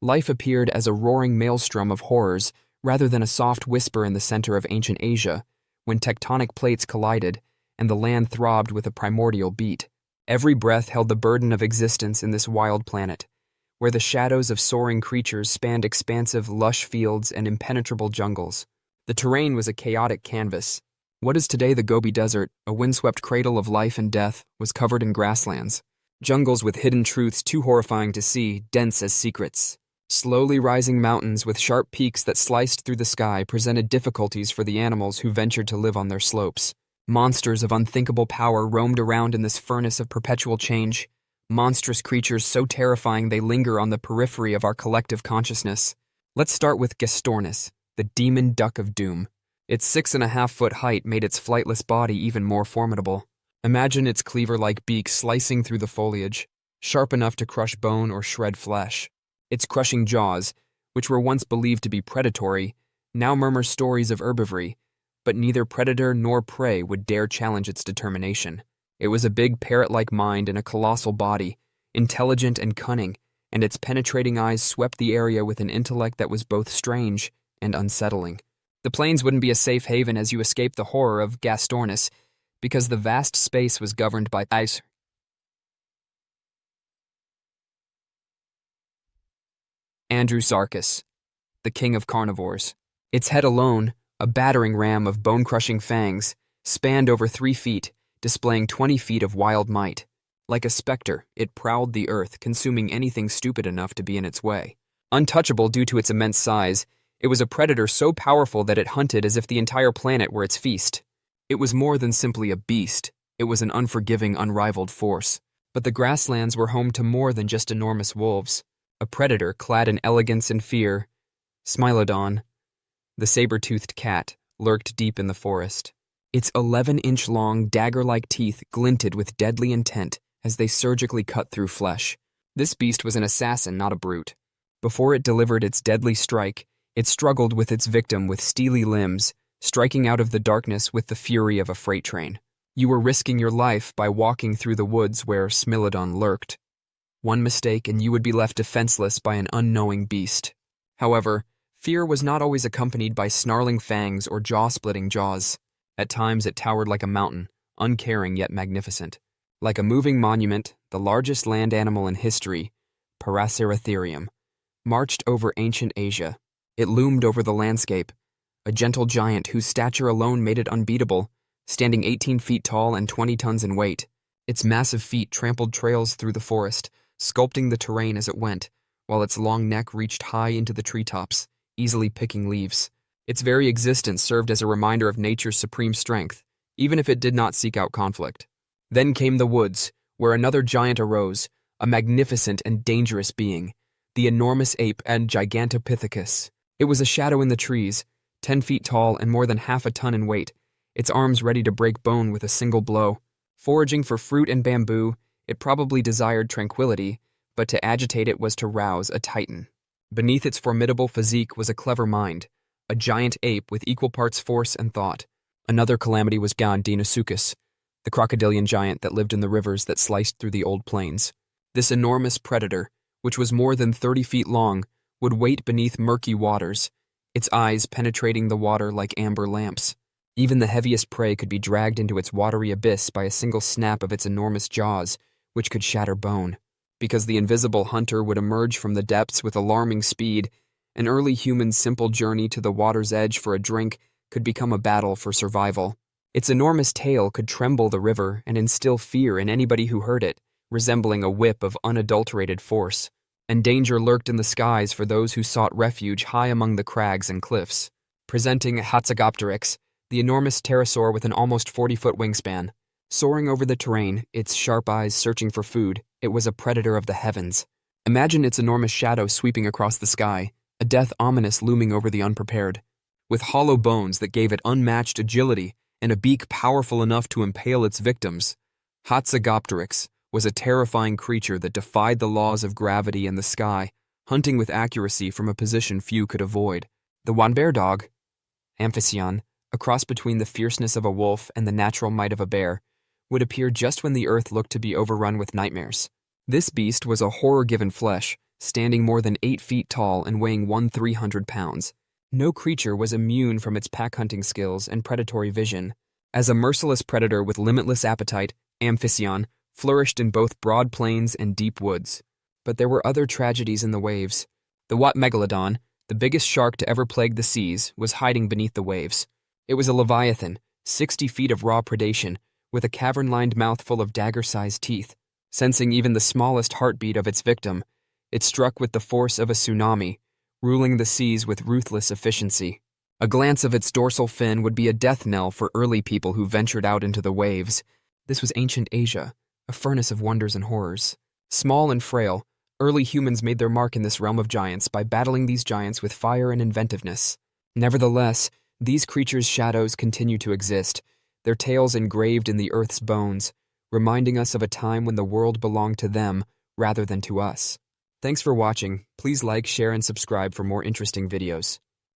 Life appeared as a roaring maelstrom of horrors rather than a soft whisper in the center of ancient Asia, when tectonic plates collided and the land throbbed with a primordial beat. Every breath held the burden of existence in this wild planet, where the shadows of soaring creatures spanned expansive, lush fields and impenetrable jungles. The terrain was a chaotic canvas. What is today the Gobi Desert, a windswept cradle of life and death, was covered in grasslands. Jungles with hidden truths too horrifying to see, dense as secrets. Slowly rising mountains with sharp peaks that sliced through the sky presented difficulties for the animals who ventured to live on their slopes. Monsters of unthinkable power roamed around in this furnace of perpetual change. Monstrous creatures so terrifying they linger on the periphery of our collective consciousness. Let's start with Gastornis, the demon duck of doom. Its 6.5-foot height made its flightless body even more formidable. Imagine its cleaver-like beak slicing through the foliage, sharp enough to crush bone or shred flesh. Its crushing jaws, which were once believed to be predatory, now murmur stories of herbivory, but neither predator nor prey would dare challenge its determination. It was a big parrot-like mind in a colossal body, intelligent and cunning, and its penetrating eyes swept the area with an intellect that was both strange and unsettling. The plains wouldn't be a safe haven as you escaped the horror of Gastornis, because the vast space was governed by ice. Andrewsarchus, the king of carnivores. Its head alone, a battering ram of bone-crushing fangs, spanned over 3 feet, displaying 20 feet of wild might. Like a specter, it prowled the earth, consuming anything stupid enough to be in its way. Untouchable due to its immense size, it was a predator so powerful that it hunted as if the entire planet were its feast. It was more than simply a beast. It was an unforgiving, unrivaled force. But the grasslands were home to more than just enormous wolves. A predator clad in elegance and fear, Smilodon, the saber-toothed cat, lurked deep in the forest. Its 11-inch-long, dagger-like teeth glinted with deadly intent as they surgically cut through flesh. This beast was an assassin, not a brute. Before it delivered its deadly strike, it struggled with its victim with steely limbs, striking out of the darkness with the fury of a freight train. You were risking your life by walking through the woods where Smilodon lurked. One mistake and you would be left defenseless by an unknowing beast. However, fear was not always accompanied by snarling fangs or jaw-splitting jaws. At times it towered like a mountain, uncaring yet magnificent. Like a moving monument, the largest land animal in history, Paraceratherium, marched over ancient Asia. It loomed over the landscape, a gentle giant whose stature alone made it unbeatable, standing 18 feet tall and 20 tons in weight. Its massive feet trampled trails through the forest, sculpting the terrain as it went, while its long neck reached high into the treetops, easily picking leaves. Its very existence served as a reminder of nature's supreme strength, even if it did not seek out conflict. Then came the woods, where another giant arose, a magnificent and dangerous being, the enormous ape and Gigantopithecus. It was a shadow in the trees, 10 feet tall and more than half a ton in weight, its arms ready to break bone with a single blow. Foraging for fruit and bamboo, it probably desired tranquility, but to agitate it was to rouse a titan. Beneath its formidable physique was a clever mind, a giant ape with equal parts force and thought. Another calamity was Deinosuchus, the crocodilian giant that lived in the rivers that sliced through the old plains. This enormous predator, which was more than 30 feet long, would wait beneath murky waters, its eyes penetrating the water like amber lamps. Even the heaviest prey could be dragged into its watery abyss by a single snap of its enormous jaws, which could shatter bone. Because the invisible hunter would emerge from the depths with alarming speed, an early human's simple journey to the water's edge for a drink could become a battle for survival. Its enormous tail could tremble the river and instill fear in anybody who heard it, resembling a whip of unadulterated force. And danger lurked in the skies for those who sought refuge high among the crags and cliffs. Presenting Hatzegopteryx, the enormous pterosaur with an almost 40-foot wingspan. Soaring over the terrain, its sharp eyes searching for food, it was a predator of the heavens. Imagine its enormous shadow sweeping across the sky, a death ominous looming over the unprepared. With hollow bones that gave it unmatched agility and a beak powerful enough to impale its victims, Hatzegopteryx was a terrifying creature that defied the laws of gravity and the sky, hunting with accuracy from a position few could avoid. The one-bear dog, Amphision, a cross between the fierceness of a wolf and the natural might of a bear, would appear just when the earth looked to be overrun with nightmares. This beast was a horror-given flesh, standing more than 8 feet tall and weighing 300 pounds. No creature was immune from its pack-hunting skills and predatory vision. As a merciless predator with limitless appetite, Amphision flourished in both broad plains and deep woods. But there were other tragedies in the waves. The Wat Megalodon, the biggest shark to ever plague the seas, was hiding beneath the waves. It was a leviathan, 60 feet of raw predation, with a cavern-lined mouth full of dagger-sized teeth. Sensing even the smallest heartbeat of its victim, it struck with the force of a tsunami, ruling the seas with ruthless efficiency. A glance of its dorsal fin would be a death knell for early people who ventured out into the waves. This was ancient Asia, a furnace of wonders and horrors. Small and frail, early humans made their mark in this realm of giants by battling these giants with fire and inventiveness. Nevertheless, these creatures' shadows continue to exist, their tails engraved in the earth's bones, reminding us of a time when the world belonged to them rather than to us. Thanks for watching. Please like, share, and subscribe for more interesting videos.